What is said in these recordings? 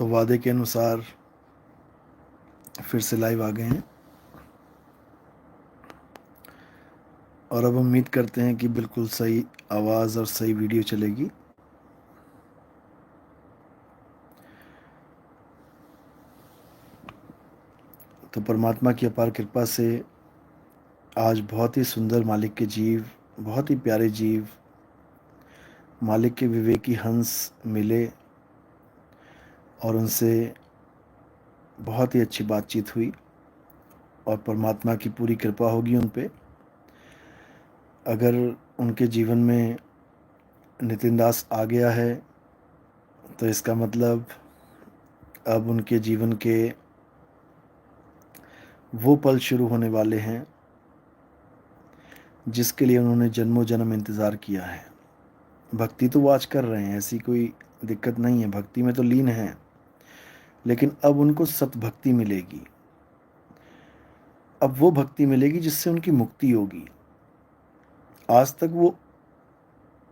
तो वादे के अनुसार फिर से लाइव आ गए हैं और अब उम्मीद करते हैं कि बिल्कुल सही आवाज़ और सही वीडियो चलेगी। तो परमात्मा की अपार कृपा से आज बहुत ही सुंदर मालिक के जीव, बहुत ही प्यारे जीव मालिक के विवेकी हंस मिले और उनसे बहुत ही अच्छी बातचीत हुई और परमात्मा की पूरी कृपा होगी उन पे। अगर उनके जीवन में नितिन दास आ गया है तो इसका मतलब अब उनके जीवन के वो पल शुरू होने वाले हैं जिसके लिए उन्होंने जन्मों जन्म इंतज़ार किया है। भक्ति तो वो आज कर रहे हैं, ऐसी कोई दिक्कत नहीं है, भक्ति में तो लीन है, लेकिन अब उनको सतभक्ति मिलेगी। अब वो भक्ति मिलेगी जिससे उनकी मुक्ति होगी। आज तक वो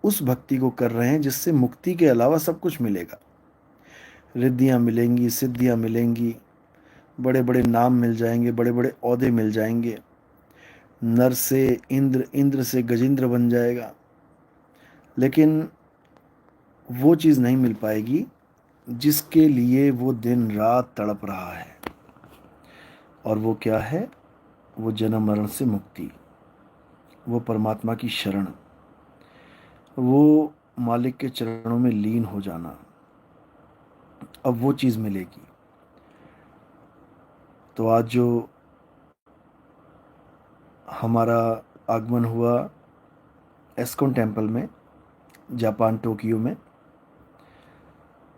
उस भक्ति को कर रहे हैं जिससे मुक्ति के अलावा सब कुछ मिलेगा। रिद्धियाँ मिलेंगी, सिद्धियाँ मिलेंगी, बड़े बड़े नाम मिल जाएंगे, बड़े बड़े ओहदे मिल जाएंगे, नर से इंद्र, इंद्र से गजेंद्र बन जाएगा, लेकिन वो चीज़ नहीं मिल पाएगी जिसके लिए वो दिन रात तड़प रहा है। और वो क्या है? वो जन्म मरण से मुक्ति, वो परमात्मा की शरण, वो मालिक के चरणों में लीन हो जाना। अब वो चीज़ मिलेगी। तो आज जो हमारा आगमन हुआ एस्कॉन टेम्पल में, जापान टोक्यो में,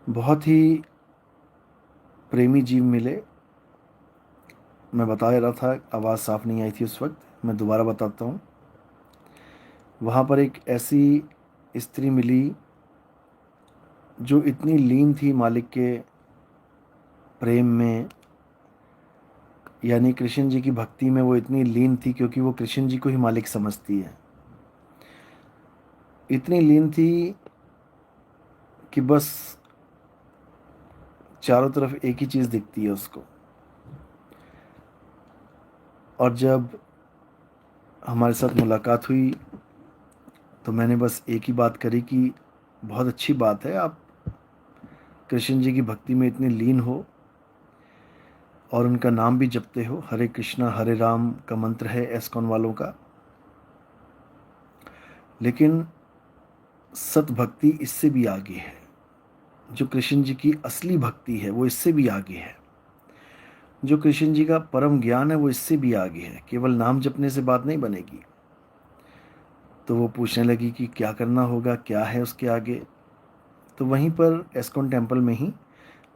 बहुत ही प्रेमी जीव मिले। मैं बता रहा था, आवाज़ साफ नहीं आई थी उस वक्त, मैं दोबारा बताता हूँ। वहाँ पर एक ऐसी स्त्री मिली जो इतनी लीन थी मालिक के प्रेम में, यानी कृष्ण जी की भक्ति में वो इतनी लीन थी क्योंकि वो कृष्ण जी को ही मालिक समझती है। इतनी लीन थी कि बस चारों तरफ एक ही चीज़ दिखती है उसको। और जब हमारे साथ मुलाकात हुई तो मैंने बस एक ही बात करी कि बहुत अच्छी बात है, आप कृष्ण जी की भक्ति में इतने लीन हो और उनका नाम भी जपते हो। हरे कृष्णा हरे राम का मंत्र है एस्कॉन वालों का। लेकिन सत भक्ति इससे भी आगे है। जो कृष्ण जी की असली भक्ति है वो इससे भी आगे है। जो कृष्ण जी का परम ज्ञान है वो इससे भी आगे है। केवल नाम जपने से बात नहीं बनेगी। तो वो पूछने लगी कि क्या करना होगा, क्या है उसके आगे। तो वहीं पर एस्कॉन टेम्पल में ही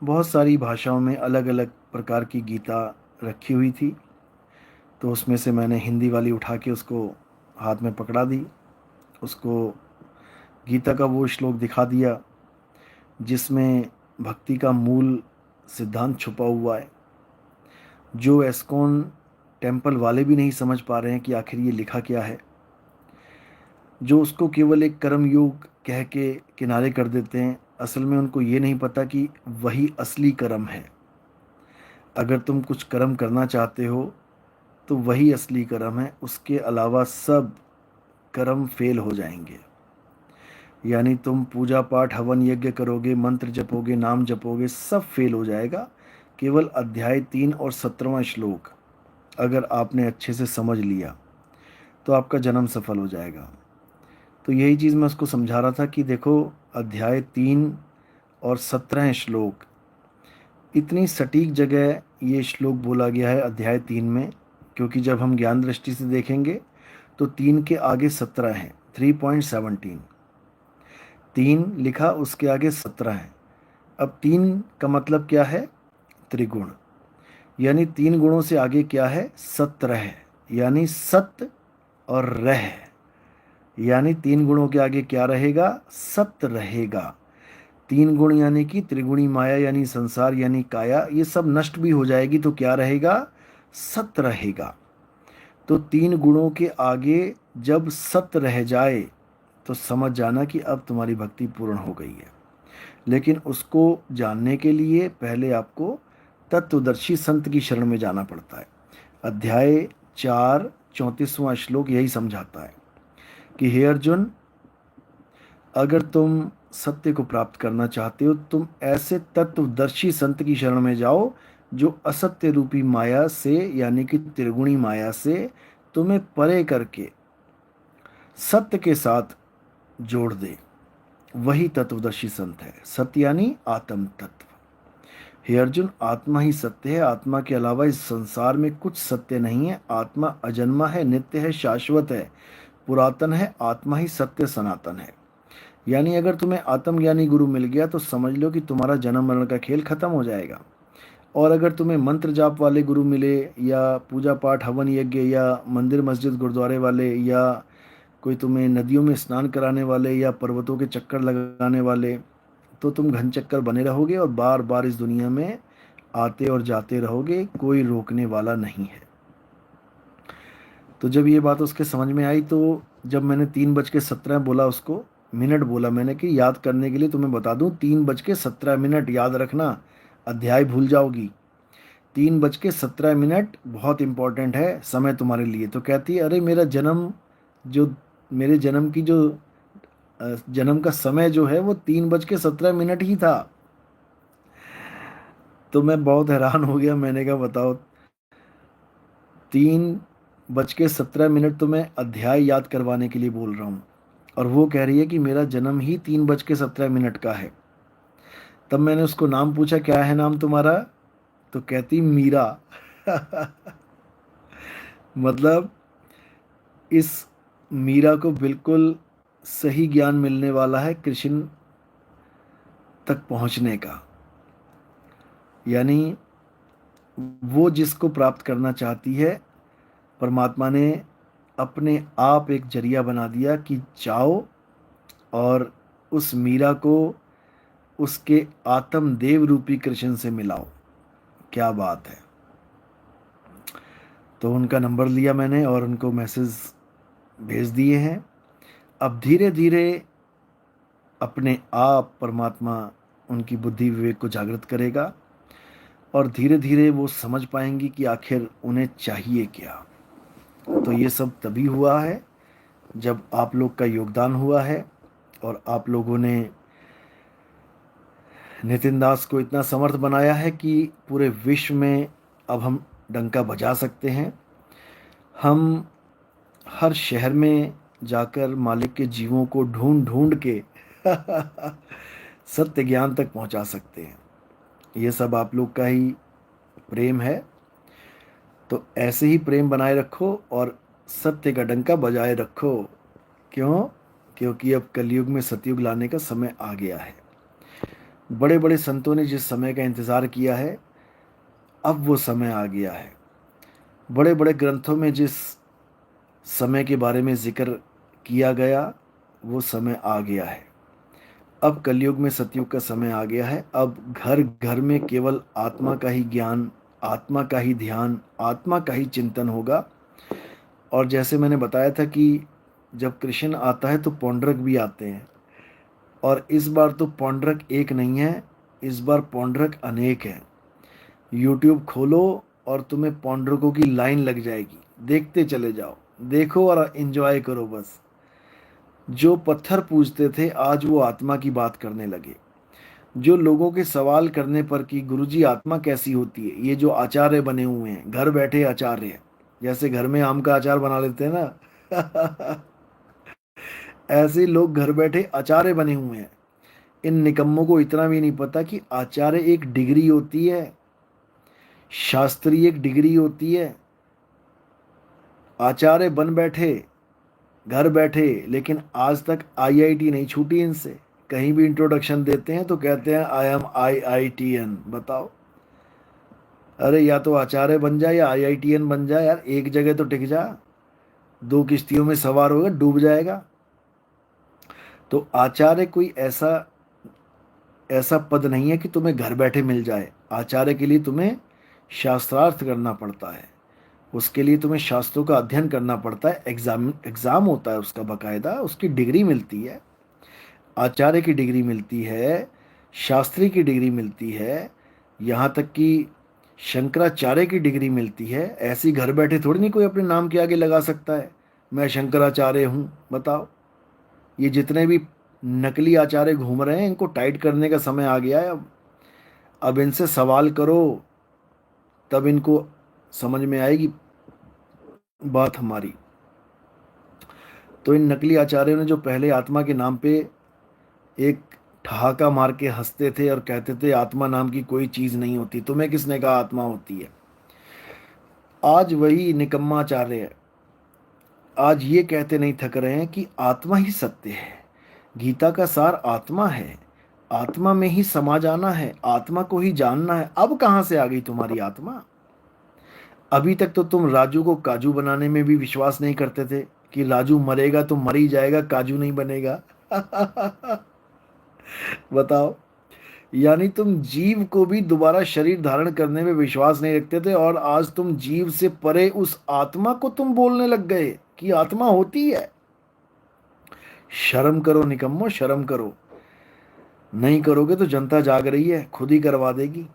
बहुत सारी भाषाओं में अलग अलग प्रकार की गीता रखी हुई थी। तो उसमें से मैंने हिंदी वाली उठा के उसको हाथ में पकड़ा दी, उसको गीता का वो श्लोक दिखा दिया जिसमें भक्ति का मूल सिद्धांत छुपा हुआ है, जो एस्कॉन टेम्पल वाले भी नहीं समझ पा रहे हैं कि आखिर ये लिखा क्या है। जो उसको केवल एक कर्म योग कह के किनारे कर देते हैं, असल में उनको ये नहीं पता कि वही असली कर्म है। अगर तुम कुछ कर्म करना चाहते हो तो वही असली कर्म है, उसके अलावा सब कर्म फेल हो जाएंगे। यानी तुम पूजा पाठ हवन यज्ञ करोगे, मंत्र जपोगे, नाम जपोगे, सब फेल हो जाएगा। केवल अध्याय 3 और 17वां श्लोक अगर आपने अच्छे से समझ लिया तो आपका जन्म सफल हो जाएगा। तो यही चीज़ मैं उसको समझा रहा था कि देखो, अध्याय 3 और 17 श्लोक, इतनी सटीक जगह ये श्लोक बोला गया है अध्याय 3 में, क्योंकि जब हम ज्ञान दृष्टि से देखेंगे तो 3 के आगे 17 है, 3.17। 3 लिखा, उसके आगे 17 है। अब 3 का मतलब क्या है? त्रिगुण। यानी 3 गुणों से आगे क्या है? सत्रह। यानी सत और रह, यानी 3 गुणों के आगे क्या रहेगा? सत्य रहेगा। 3 गुण यानी कि त्रिगुणी माया यानी संसार यानी काया, ये सब नष्ट भी हो जाएगी तो क्या रहेगा? सत्य रहेगा। तो 3 गुणों के आगे जब सत्य रह जाए तो समझ जाना कि अब तुम्हारी भक्ति पूर्ण हो गई है। लेकिन उसको जानने के लिए पहले आपको तत्वदर्शी संत की शरण में जाना पड़ता है। अध्याय 4 34वां श्लोक यही समझाता है कि हे अर्जुन, अगर तुम सत्य को प्राप्त करना चाहते हो, तुम ऐसे तत्वदर्शी संत की शरण में जाओ जो असत्य रूपी माया से, यानी कि त्रिगुणी माया से तुम्हें परे करके सत्य के साथ जोड़ दे। वही तत्वदर्शी संत है। सत्य यानी आत्म तत्व। हे अर्जुन, आत्मा ही सत्य है। आत्मा के अलावा इस संसार में कुछ सत्य नहीं है। आत्मा अजन्मा है, नित्य है, शाश्वत है, पुरातन है। आत्मा ही सत्य सनातन है। यानी अगर तुम्हें आत्मज्ञानी गुरु मिल गया तो समझ लो कि तुम्हारा जन्म मरण का खेल खत्म हो जाएगा। और अगर तुम्हें मंत्र जाप वाले गुरु मिले, या पूजा पाठ हवन यज्ञ, या मंदिर मस्जिद गुरुद्वारे वाले, या कोई तुम्हें नदियों में स्नान कराने वाले, या पर्वतों के चक्कर लगाने वाले, तो तुम घन चक्कर बने रहोगे और बार बार इस दुनिया में आते और जाते रहोगे। कोई रोकने वाला नहीं है। तो जब ये बात उसके समझ में आई, तो जब मैंने 3:17 बोला, उसको मिनट बोला मैंने कि याद करने के लिए तुम्हें बता दूं, 3:17 याद रखना, अध्याय भूल जाओगी। 3:17 बहुत इंपॉर्टेंट है समय तुम्हारे लिए। तो कहती है, अरे मेरा जन्म, जो मेरे जन्म की जो जन्म का समय जो है वो 3:17 ही था। तो मैं बहुत हैरान हो गया। मैंने कहा बताओ, 3:17 तो मैं अध्याय याद करवाने के लिए बोल रहा हूँ, और वो कह रही है कि मेरा जन्म ही 3:17 का है। तब मैंने उसको नाम पूछा, क्या है नाम तुम्हारा? तो कहती मीरा। मतलब इस मीरा को बिल्कुल सही ज्ञान मिलने वाला है कृष्ण तक पहुंचने का। यानी वो जिसको प्राप्त करना चाहती है, परमात्मा ने अपने आप एक जरिया बना दिया कि जाओ और उस मीरा को उसके आत्म देव रूपी कृष्ण से मिलाओ। क्या बात है। तो उनका नंबर लिया मैंने और उनको मैसेज भेज दिए हैं। अब धीरे धीरे अपने आप परमात्मा उनकी बुद्धि विवेक को जागृत करेगा और धीरे धीरे वो समझ पाएंगी कि आखिर उन्हें चाहिए क्या। तो ये सब तभी हुआ है जब आप लोग का योगदान हुआ है और आप लोगों ने नितिन दास को इतना समर्थ बनाया है कि पूरे विश्व में अब हम डंका बजा सकते हैं। हम हर शहर में जाकर मालिक के जीवों को ढूंढ ढूंढ के सत्य ज्ञान तक पहुंचा सकते हैं। ये सब आप लोग का ही प्रेम है। तो ऐसे ही प्रेम बनाए रखो और सत्य का डंका बजाए रखो। क्यों? क्योंकि अब कलयुग में सतयुग लाने का समय आ गया है। बड़े बड़े संतों ने जिस समय का इंतज़ार किया है, अब वो समय आ गया है। बड़े बड़े ग्रंथों में जिस समय के बारे में जिक्र किया गया, वो समय आ गया है। अब कलयुग में सतयुग का समय आ गया है। अब घर घर में केवल आत्मा का ही ज्ञान, आत्मा का ही ध्यान, आत्मा का ही चिंतन होगा। और जैसे मैंने बताया था कि जब कृष्ण आता है तो पौंड्रक भी आते हैं, और इस बार तो पौंड्रक एक नहीं है, इस बार पौंड्रक अनेक है। यूट्यूब खोलो और तुम्हें पौंड्रकों की लाइन लग जाएगी। देखते चले जाओ, देखो और एंजॉय करो बस। जो पत्थर पूजते थे आज वो आत्मा की बात करने लगे। जो लोगों के सवाल करने पर कि गुरुजी आत्मा कैसी होती है, ये जो आचार्य बने हुए हैं, घर बैठे आचार्य, जैसे घर में आम का अचार बना लेते हैं ना ऐसे लोग घर बैठे आचार्य बने हुए हैं। इन निकम्मों को इतना भी नहीं पता कि आचार्य एक डिग्री होती है, शास्त्री एक डिग्री होती है। आचार्य बन बैठे घर बैठे, लेकिन आज तक आईआईटी नहीं छूटी इनसे। कहीं भी इंट्रोडक्शन देते हैं तो कहते हैं आई एम IITN। बताओ, अरे या तो आचार्य बन जाए या IITN बन जाए यार, एक जगह तो टिक जा। दो किश्तियों में सवार होगा, डूब जाएगा। तो आचार्य कोई ऐसा ऐसा पद नहीं है कि तुम्हें घर बैठे मिल जाए। आचार्य के लिए तुम्हें शास्त्रार्थ करना पड़ता है, उसके लिए तुम्हें शास्त्रों का अध्ययन करना पड़ता है। एग्ज़ाम होता है उसका बाकायदा, उसकी डिग्री मिलती है, आचार्य की डिग्री मिलती है। शास्त्री की डिग्री मिलती है, यहाँ तक कि शंकराचार्य की डिग्री मिलती है। ऐसी घर बैठे थोड़ी नहीं कोई अपने नाम के आगे लगा सकता है मैं शंकराचार्य हूँ। बताओ, ये जितने भी नकली आचार्य घूम रहे हैं इनको टाइट करने का समय आ गया है। अब इनसे सवाल करो तब इनको समझ में आएगी बात हमारी। तो इन नकली आचार्यों ने जो पहले आत्मा के नाम पे एक ठहाका मार के हंसते थे और कहते थे आत्मा नाम की कोई चीज नहीं होती, तुम्हें किसने कहा आत्मा होती है, आज वही निकम्मा आचार्य है, आज ये कहते नहीं थक रहे हैं कि आत्मा ही सत्य है, गीता का सार आत्मा है, आत्मा में ही समा जाना है, आत्मा को ही जानना है। अब कहां से आ गई तुम्हारी आत्मा? अभी तक तो तुम राजू को काजू बनाने में भी विश्वास नहीं करते थे कि राजू मरेगा तो मर ही जाएगा, काजू नहीं बनेगा। बताओ, यानी तुम जीव को भी दोबारा शरीर धारण करने में विश्वास नहीं रखते थे और आज तुम जीव से परे उस आत्मा को तुम बोलने लग गए कि आत्मा होती है। शर्म करो निकम्मो, शर्म करो। नहीं करोगे तो जनता जाग रही है, खुद ही करवा देगी।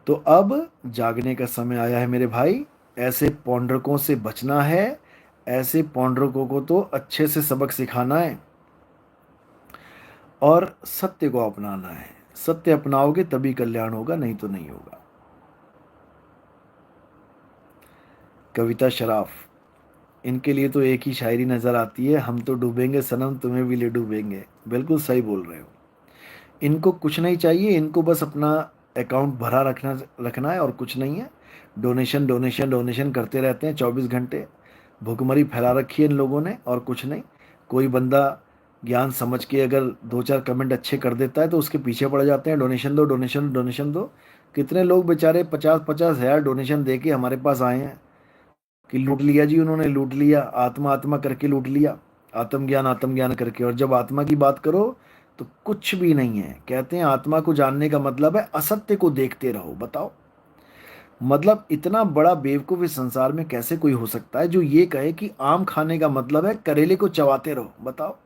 तो अब जागने का समय आया है मेरे भाई। ऐसे पौंड्रकों से बचना है, ऐसे पौंड्रकों को तो अच्छे से सबक सिखाना है और सत्य को अपनाना है। सत्य अपनाओगे तभी कल्याण होगा, नहीं तो नहीं होगा। कविता शराफ, इनके लिए तो एक ही शायरी नजर आती है, हम तो डूबेंगे सनम तुम्हें भी ले डूबेंगे। बिल्कुल सही बोल रहे हो। इनको कुछ नहीं चाहिए, इनको बस अपना अकाउंट भरा रखना रखना है और कुछ नहीं है। डोनेशन डोनेशन डोनेशन करते रहते हैं 24 घंटे। भुखमरी फैला रखी है इन लोगों ने और कुछ नहीं। कोई बंदा ज्ञान समझ के अगर 2-4 कमेंट अच्छे कर देता है तो उसके पीछे पड़ जाते हैं, डोनेशन दो डोनेशन डोनेशन दो। कितने लोग बेचारे 50-50 हज़ार डोनेशन दे के हमारे पास आए हैं कि लूट लिया जी, उन्होंने लूट लिया, आत्मा आत्मा करके लूट लिया, आत्मज्ञान करके। और जब आत्मा की बात करो तो कुछ भी नहीं है। कहते हैं आत्मा को जानने का मतलब है असत्य को देखते रहो। बताओ, मतलब इतना बड़ा बेवकूफ इस संसार में कैसे कोई हो सकता है जो ये कहे कि आम खाने का मतलब है करेले को चबाते रहो। बताओ,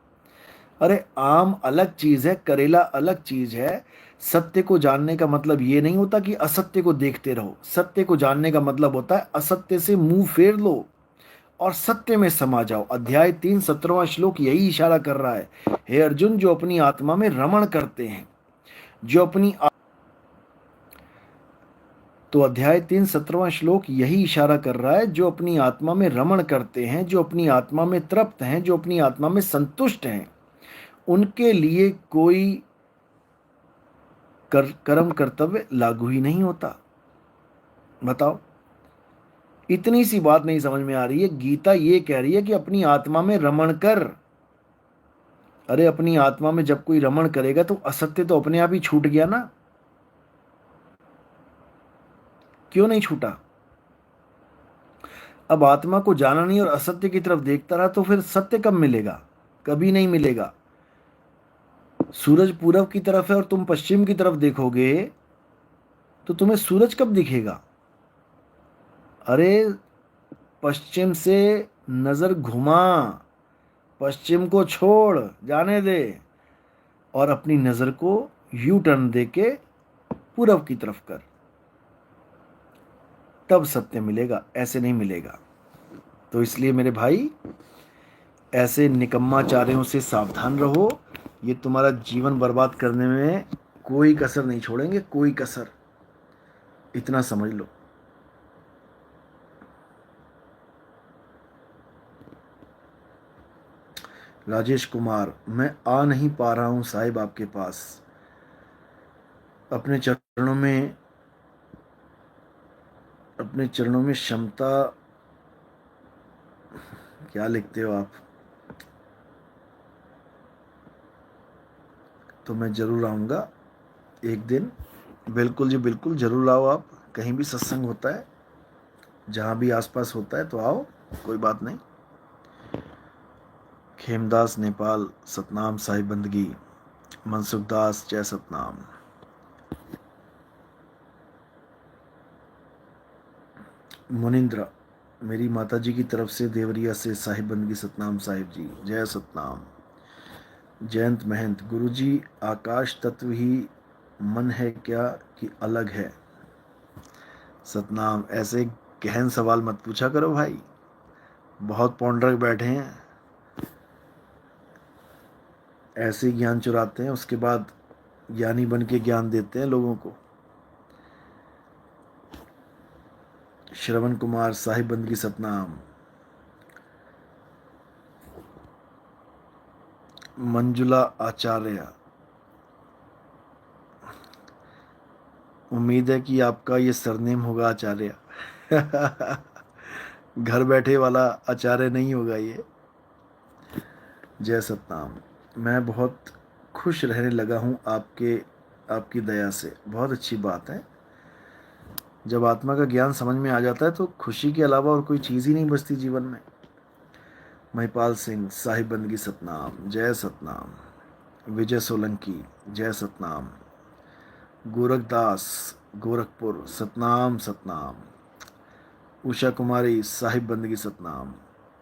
अरे आम अलग चीज है, करेला अलग चीज है। सत्य को जानने का मतलब ये नहीं होता कि असत्य को देखते रहो। सत्य को जानने का मतलब होता है असत्य से मुंह फेर लो और सत्य में समा जाओ। अध्याय 3 17वां श्लोक यही इशारा कर रहा है। हे अर्जुन, जो अपनी आत्मा में रमण करते हैं, जो अपनी तो अध्याय 3 17वां श्लोक यही इशारा कर रहा है, जो अपनी आत्मा में रमण करते हैं, जो अपनी आत्मा में तृप्त हैं, जो अपनी आत्मा में संतुष्ट हैं, उनके लिए कोई कर्म कर्तव्य लागू ही नहीं होता। बताओ, इतनी सी बात नहीं समझ में आ रही है। गीता ये कह रही है कि अपनी आत्मा में रमण कर। अरे अपनी आत्मा में जब कोई रमण करेगा तो असत्य तो अपने आप ही छूट गया ना। क्यों नहीं छूटा? अब आत्मा को जाना नहीं और असत्य की तरफ देखता रहा तो फिर सत्य कब मिलेगा? कभी नहीं मिलेगा। सूरज पूरब की तरफ है और तुम पश्चिम की तरफ देखोगे तो तुम्हें सूरज कब दिखेगा? अरे पश्चिम से नजर घुमा, पश्चिम को छोड़, जाने दे और अपनी नजर को यू टर्न दे के पूरब की तरफ कर, तब सत्य मिलेगा, ऐसे नहीं मिलेगा। तो इसलिए मेरे भाई, ऐसे निकम्माचार्यों से सावधान रहो। ये तुम्हारा जीवन बर्बाद करने में कोई कसर नहीं छोड़ेंगे, कोई कसर। इतना समझ लो। राजेश कुमार, मैं आ नहीं पा रहा हूं साहिब आपके पास। अपने चरणों में, अपने चरणों में क्षमता, क्या लिखते हो आप? तो मैं जरूर आऊँगा एक दिन। बिल्कुल जी बिल्कुल, जरूर आओ आप। कहीं भी सत्संग होता है, जहाँ भी आसपास होता है तो आओ, कोई बात नहीं। खेमदास नेपाल, सतनाम साहिब बंदगी। मनसुखदास, जय सतनाम। मुनिंद्र, मेरी माता जी की तरफ से देवरिया से साहिब बंदगी सतनाम साहिब जी, जय सतनाम। जयंत महंत, गुरुजी आकाश तत्व ही मन है क्या कि अलग है? सतनाम, ऐसे गहन सवाल मत पूछा करो भाई, बहुत पौंडरक बैठे हैं, ऐसे ज्ञान चुराते हैं, उसके बाद ज्ञानी बन के ज्ञान देते हैं लोगों को। श्रवण कुमार, साहिब बंदगी सतनाम। मंजुला आचार्य, उम्मीद है कि आपका ये सरनेम होगा आचार्य। घर बैठे वाला आचार्य नहीं होगा ये। जय सतनाम, मैं बहुत खुश रहने लगा हूँ आपकी दया से। बहुत अच्छी बात है, जब आत्मा का ज्ञान समझ में आ जाता है तो खुशी के अलावा और कोई चीज़ ही नहीं बचती जीवन में। महिपाल सिंह, साहिब बंदगी सतनाम। जय सतनाम। विजय सोलंकी, जय सतनाम। गोरखदास, गोरखपुर, सतनाम सतनाम। उषा कुमारी, साहिब बंदगी सतनाम।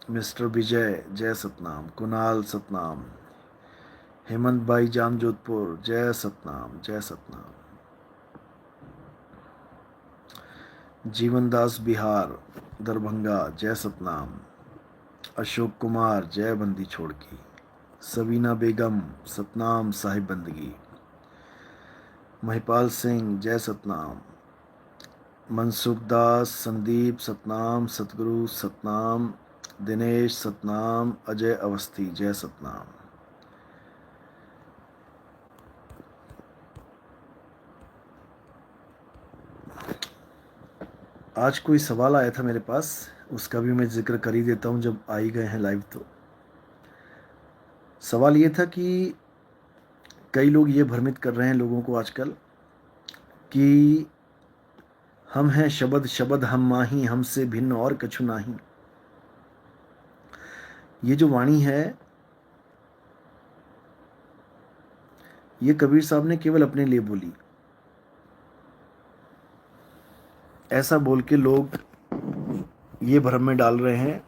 मिस्टर विजय, जय सतनाम। कुणाल, सतनाम। हेमंत भाई, जाम जोधपुर, जय सतनाम, जय सतनाम। जीवन दास, बिहार, दरभंगा, जय सतनाम। अशोक कुमार, जय बंदी छोड़ की। सबीना बेगम, सतनाम, साहिब बंदगी। महिपाल सिंह, जय सतनाम। मनसुख दास, संदीप, सतनाम। सतगुरु, सतनाम। दिनेश, सतनाम। अजय अवस्थी, जय सतनाम। आज कोई सवाल आया था मेरे पास, उसका भी मैं जिक्र कर ही देता हूँ जब आ ही गए हैं लाइव। तो सवाल ये था कि कई लोग ये भ्रमित कर रहे हैं लोगों को आजकल कि हम हैं शबद शबद हम माही, हमसे भिन्न और कछु नाही। ये जो वाणी है, ये कबीर साहब ने केवल अपने लिए बोली। ऐसा बोल के लोग ये भ्रम में डाल रहे हैं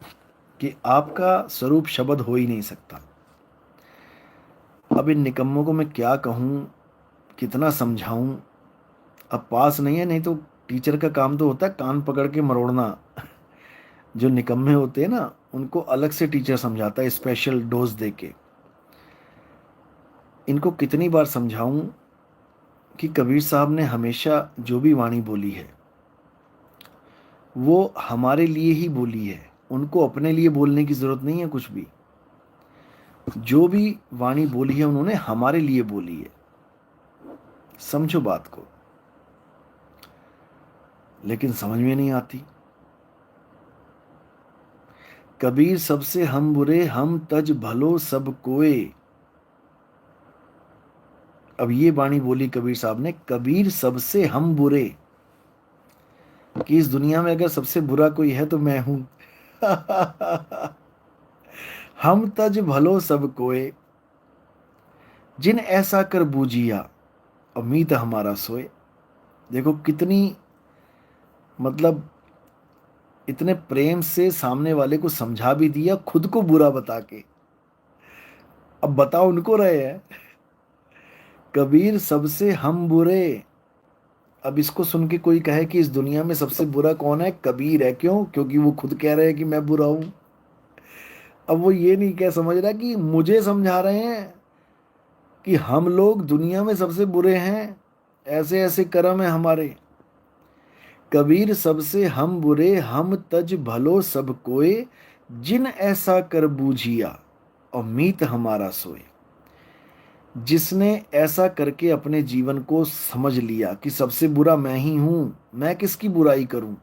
कि आपका स्वरूप शब्द हो ही नहीं सकता। अब इन निकम्मों को मैं क्या कहूँ, कितना समझाऊं। अब पास नहीं है, नहीं तो टीचर का काम तो होता है कान पकड़ के मरोड़ना। जो निकम्मे होते हैं ना, उनको अलग से टीचर समझाता है, स्पेशल डोज दे के। इनको कितनी बार समझाऊं कि कबीर साहब ने हमेशा जो भी वाणी बोली है वो हमारे लिए ही बोली है। उनको अपने लिए बोलने की जरूरत नहीं है कुछ भी। जो भी वाणी बोली है उन्होंने हमारे लिए बोली है। समझो बात को, लेकिन समझ में नहीं आती। कबीर सबसे हम बुरे, हम तज भलो सब कोए। अब ये वाणी बोली कबीर साहब ने, कबीर सबसे हम बुरे, कि इस दुनिया में अगर सबसे बुरा कोई है तो मैं हूं। हम तज भलो सब कोए, जिन ऐसा कर बूझिया, अमीत हमारा सोए। देखो कितनी, मतलब इतने प्रेम से सामने वाले को समझा भी दिया, खुद को बुरा बता के। अब बता उनको रहे हैं, कबीर सबसे हम बुरे। अब इसको सुन के कोई कहे कि इस दुनिया में सबसे बुरा कौन है, कबीर है। क्यों? क्योंकि वो खुद कह रहे हैं कि मैं बुरा हूं। अब वो ये नहीं कह समझ रहा कि मुझे समझा रहे हैं कि हम लोग दुनिया में सबसे बुरे हैं, ऐसे ऐसे कर्म है हमारे। कबीर सबसे हम बुरे, हम तज भलो सब कोए, जिन ऐसा कर बूझिया, और मीत हमारा सोए। जिसने ऐसा करके अपने जीवन को समझ लिया कि सबसे बुरा मैं ही हूं, मैं किसकी बुराई करूं।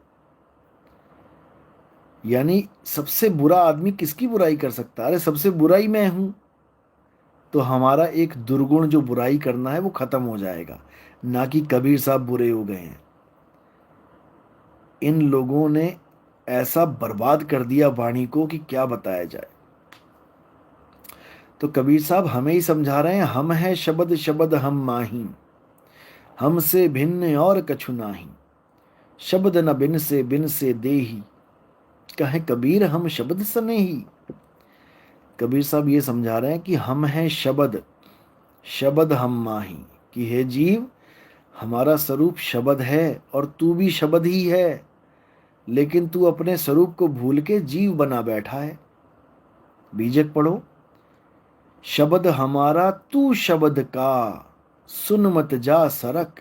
यानी सबसे बुरा आदमी किसकी बुराई कर सकता है? अरे सबसे बुरा ही मैं हूं। तो हमारा एक दुर्गुण जो बुराई करना है वो खत्म हो जाएगा, ना कि कबीर साहब बुरे हो गए हैं। इन लोगों ने ऐसा बर्बाद कर दिया वाणी को कि क्या बताया जाए। तो कबीर साहब हमें ही समझा रहे हैं, हम हैं शबद शबद हम माही, हमसे भिन्न और कछु नाही। शब्द न बिन से देही, कहे कबीर हम शब्द सने ही। कबीर साहब ये समझा रहे हैं कि हम हैं शब्द, शब्द हम माही, कि हे जीव हमारा स्वरूप शब्द है और तू भी शब्द ही है, लेकिन तू अपने स्वरूप को भूल के जीव बना बैठा है। बीजक पढ़ो। शब्द हमारा तू शब्द का, सुन मत जा सरक,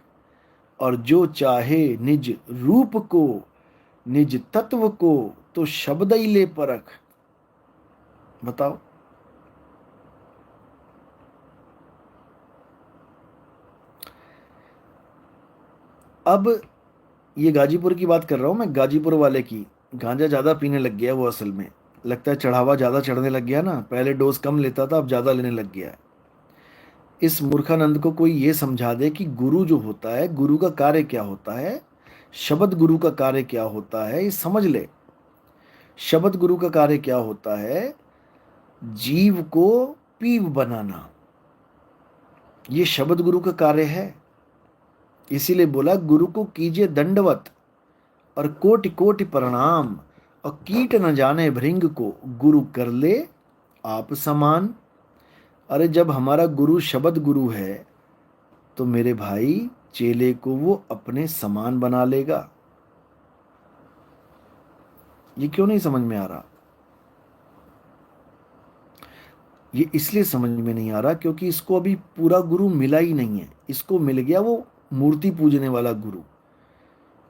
और जो चाहे निज रूप को, निज तत्व को, तो शब्द ही ले परख। बताओ। अब ये गाजीपुर की बात कर रहा हूं मैं, गाजीपुर वाले की। गांजा ज्यादा पीने लग गया वो, असल में लगता है चढ़ावा ज्यादा चढ़ने लग गया ना, पहले डोज कम लेता था अब ज्यादा लेने लग गया है। इस मूर्खानंद को कोई ये समझा दे कि गुरु जो होता है, गुरु का कार्य क्या होता है, शब्द गुरु का कार्य क्या होता है, ये समझ ले। शब्द गुरु का कार्य क्या होता है? जीव को पीव बनाना, ये शब्द गुरु का कार्य है। इसीलिए बोला गुरु को कीजिए दंडवत और कोटि कोटि प्रणाम, और कीट न जाने भृंग को गुरु कर ले आप समान। अरे जब हमारा गुरु शब्द गुरु है तो मेरे भाई चेले को वो अपने समान बना लेगा। ये क्यों नहीं समझ में आ रहा? ये इसलिए समझ में नहीं आ रहा क्योंकि इसको अभी पूरा गुरु मिला ही नहीं है। इसको मिल गया वो मूर्ति पूजने वाला गुरु।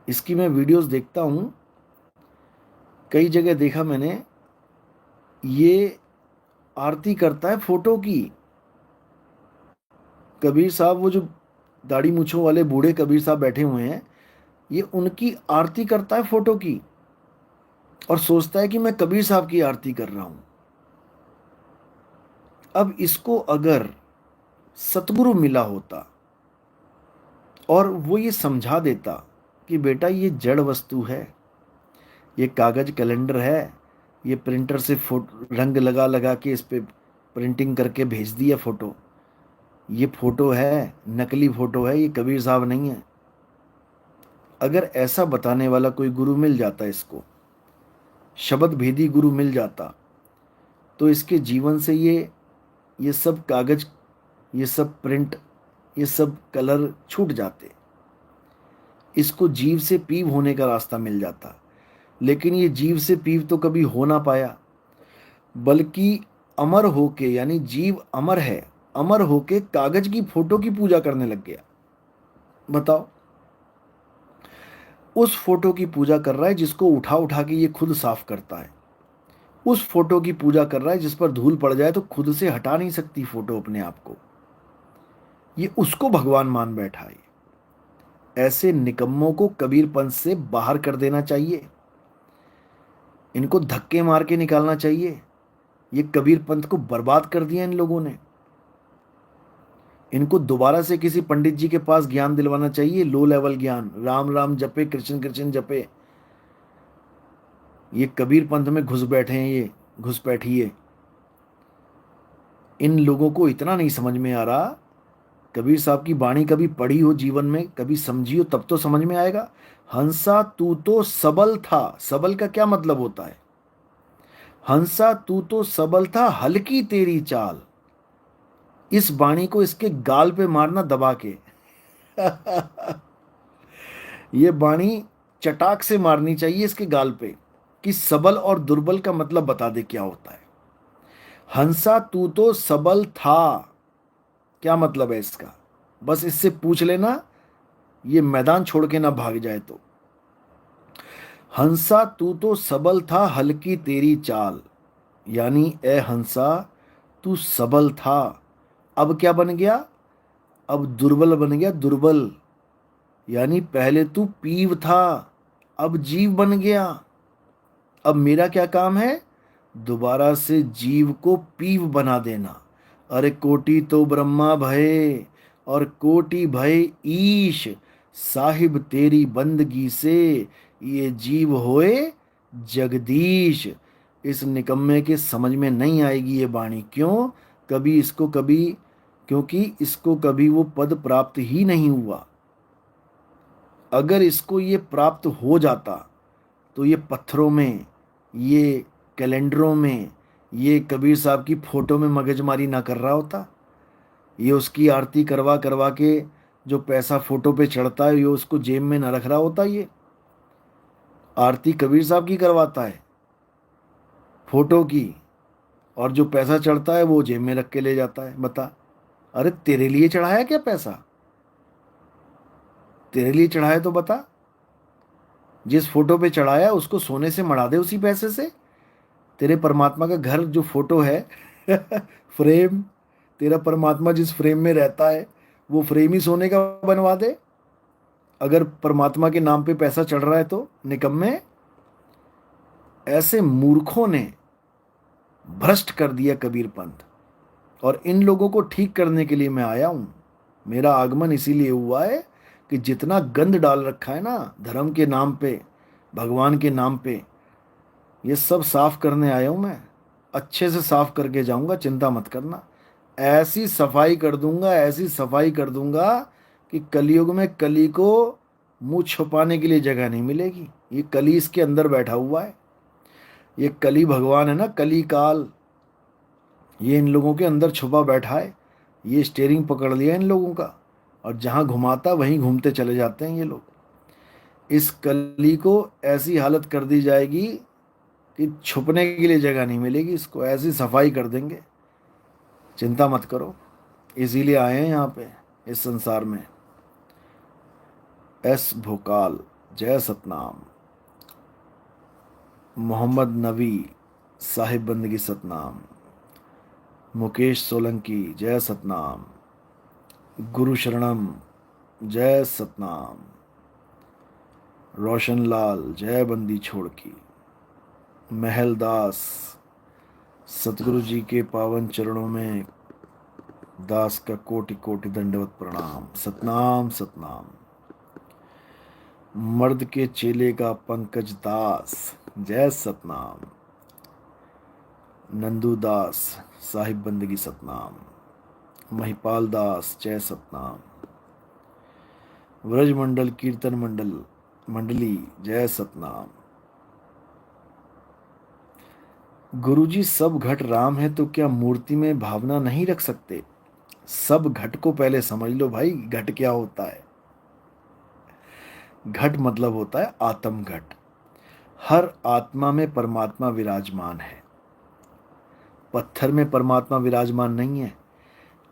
इसकी मैं वीडियोस देखता हूं, कई जगह देखा मैंने, ये आरती करता है फोटो की। कबीर साहब, वो जो दाढ़ी मूछों वाले बूढ़े कबीर साहब बैठे हुए हैं, ये उनकी आरती करता है फोटो की, और सोचता है कि मैं कबीर साहब की आरती कर रहा हूं। अब इसको अगर सतगुरु मिला होता और वो ये समझा देता कि बेटा ये जड़ वस्तु है, ये कागज कैलेंडर है, ये प्रिंटर से फोटो रंग लगा लगा के इस पे प्रिंटिंग करके भेज दिया फोटो, ये फोटो है, नकली फोटो है, ये कबीर साहब नहीं है। अगर ऐसा बताने वाला कोई गुरु मिल जाता, इसको शब्द भेदी गुरु मिल जाता, तो इसके जीवन से ये सब कागज, ये सब प्रिंट, ये सब कलर छूट जाते, इसको जीव से पीव होने का रास्ता मिल जाता। लेकिन ये जीव से पीव तो कभी हो ना पाया, बल्कि अमर होके, यानी जीव अमर है, अमर होके कागज की फोटो की पूजा करने लग गया। बताओ। उस फोटो की पूजा कर रहा है जिसको उठा उठा के ये खुद साफ करता है। उस फोटो की पूजा कर रहा है जिस पर धूल पड़ जाए तो खुद से हटा नहीं सकती फोटो अपने आप को। ये उसको भगवान मान बैठा है। ऐसे निकम्मों को कबीरपंथ से बाहर कर देना चाहिए, इनको धक्के मार के निकालना चाहिए। ये कबीरपंथ को बर्बाद कर दिया इन लोगों ने। इनको दोबारा से किसी पंडित जी के पास ज्ञान दिलवाना चाहिए, लो लेवल ज्ञान, राम राम जपे, कृष्ण कृष्ण जपे। ये कबीरपंथ में घुस बैठे हैं, ये घुसपैठिए। इन लोगों को इतना नहीं समझ में आ रहा। कबीर साहब की वाणी कभी पढ़ी हो जीवन में, कभी समझी हो, तब तो समझ में आएगा। हंसा तू तो सबल था, सबल का क्या मतलब होता है? हंसा तू तो सबल था, हल्की तेरी चाल। इस वाणी को इसके गाल पे मारना दबा के। ये वाणी चटाक से मारनी चाहिए इसके गाल पे, कि सबल और दुर्बल का मतलब बता दे क्या होता है। हंसा तू तो सबल था, क्या मतलब है इसका? बस इससे पूछ लेना, ये मैदान छोड़ के ना भाग जाए तो। हंसा तू तो सबल था, हल्की तेरी चाल, यानी ए हंसा तू सबल था, अब क्या बन गया? अब दुर्बल बन गया, दुर्बल। यानी पहले तू पीव था, अब जीव बन गया। अब मेरा क्या काम है? दोबारा से जीव को पीव बना देना। अरे कोटि तो ब्रह्मा भय और कोटि भय ईश, साहिब तेरी बंदगी से ये जीव होए जगदीश। इस निकम्मे के समझ में नहीं आएगी ये वाणी। क्यों? क्योंकि इसको कभी वो पद प्राप्त ही नहीं हुआ। अगर इसको ये प्राप्त हो जाता तो ये पत्थरों में, ये कैलेंडरों में, ये कबीर साहब की फोटो में मगजमारी ना कर रहा होता, ये उसकी आरती करवा करवा के जो पैसा फोटो पे चढ़ता है ये उसको जेब में ना रख रहा होता, ये आरती कबीर साहब की करवाता है फोटो की, और जो पैसा चढ़ता है वो जेब में रख के ले जाता है। बता, अरे तेरे लिए चढ़ाया क्या पैसा? तेरे लिए चढ़ाया तो बता। जिस फोटो पे चढ़ाया उसको सोने से मढ़ा दे उसी पैसे से। तेरे परमात्मा का घर जो फोटो है फ्रेम, तेरा परमात्मा जिस फ्रेम में रहता है वो फ्रेम ही सोने का बनवा दे, अगर परमात्मा के नाम पे पैसा चढ़ रहा है तो। निकम्मे, ऐसे मूर्खों ने भ्रष्ट कर दिया कबीर पंथ, और इन लोगों को ठीक करने के लिए मैं आया हूं। मेरा आगमन इसीलिए हुआ है कि जितना गंद डाल रखा है ना धर्म के नाम पे, भगवान के नाम पे, ये सब साफ करने आया हूं मैं। अच्छे से साफ करके जाऊंगा, चिंता मत करना। ऐसी सफाई कर दूंगा, ऐसी सफाई कर दूंगा कि कलयुग में कली को मुंह छुपाने के लिए जगह नहीं मिलेगी। ये कली इसके अंदर बैठा हुआ है, ये कली भगवान है ना, कली काल, ये इन लोगों के अंदर छुपा बैठा है। ये स्टेयरिंग पकड़ लिया इन लोगों का, और जहां घुमाता वहीं घूमते चले जाते हैं ये लोग। इस कली को ऐसी हालत कर दी जाएगी कि छुपने के लिए जगह नहीं मिलेगी, इसको ऐसी सफाई कर देंगे, चिंता मत करो। इसीलिए आए हैं यहाँ पे इस संसार में। एस भोकाल जय सतनाम, मोहम्मद नबी साहिब बंदगी सतनाम, मुकेश सोलंकी जय सतनाम, गुरु शरणम जय सतनाम, रोशन लाल जय बंदी छोड़ की, महल दास सतगुरु जी के पावन चरणों में दास का कोटि कोटि दंडवत प्रणाम। सतनाम सतनाम। मर्द के चेले का पंकज दास जय सतनाम, नंदू दास साहिब बंदगी सतनाम, महिपाल दास जय सतनाम, व्रज मंडल कीर्तन मंडली जय सतनाम। गुरुजी, सब घट राम है तो क्या मूर्ति में भावना नहीं रख सकते? सब घट को पहले समझ लो भाई, घट क्या होता है। घट मतलब होता है आत्म घट। हर आत्मा में परमात्मा विराजमान है, पत्थर में परमात्मा विराजमान नहीं है।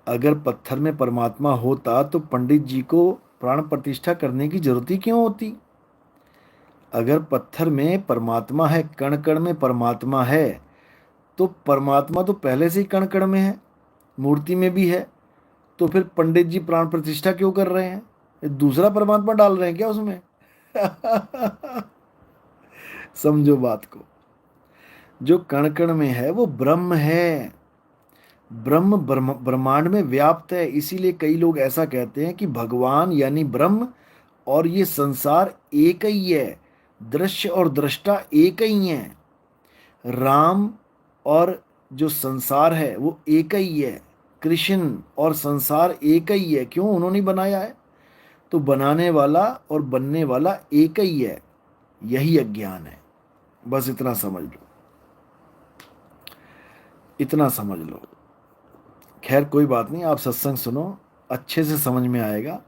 अगर पत्थर में परमात्मा होता तो पंडित जी को प्राण प्रतिष्ठा करने की जरूरत ही क्यों होती? अगर पत्थर में परमात्मा है, कण कण में परमात्मा है, तो परमात्मा तो पहले से ही कण कण में है, मूर्ति में भी है। तो फिर पंडित जी प्राण प्रतिष्ठा क्यों कर रहे हैं? ये दूसरा परमात्मा डाल रहे हैं क्या उसमें? समझो बात को। जो कण कण में है वो ब्रह्म है, ब्रह्म ब्रह्मांड में व्याप्त है। इसीलिए कई लोग ऐसा कहते हैं कि भगवान यानी ब्रह्म और ये संसार एक ही है, दृश्य और दृष्टा एक ही है। राम और जो संसार है वो एक ही है, कृष्ण और संसार एक ही है। क्यों? उन्होंने बनाया है, तो बनाने वाला और बनने वाला एक ही है। यही अज्ञान है, बस इतना समझ लो, इतना समझ लो। खैर कोई बात नहीं, आप सत्संग सुनो, अच्छे से समझ में आएगा।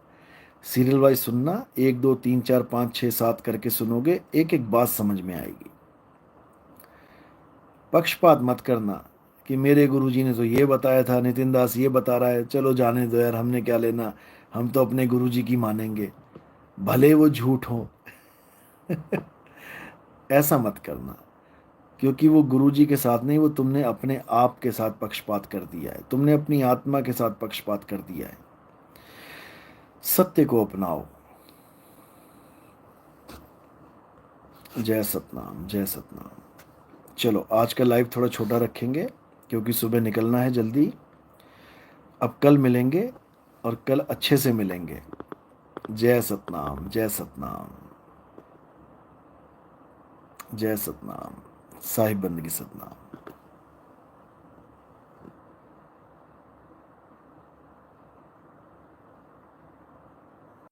सीरियल वाइज सुनना, 1 2 3 4 5 6 7 करके सुनोगे, एक एक बात समझ में आएगी। पक्षपात मत करना कि मेरे गुरुजी ने तो ये बताया था, नितिन दास ये बता रहा है, चलो जाने दो यार, हमने क्या लेना, हम तो अपने गुरुजी की मानेंगे, भले वो झूठ हो। ऐसा मत करना, क्योंकि वो गुरुजी के साथ नहीं, वो तुमने अपने आप के साथ पक्षपात कर दिया है, तुमने अपनी आत्मा के साथ पक्षपात कर दिया है। सत्य को अपनाओ। जय सतनाम, जय सतनाम। चलो आज का लाइव थोड़ा छोटा रखेंगे क्योंकि सुबह निकलना है जल्दी। अब कल मिलेंगे और कल अच्छे से मिलेंगे। जय सतनाम, जय सतनाम, जय सतनाम, साहिब बंदगी सतनाम।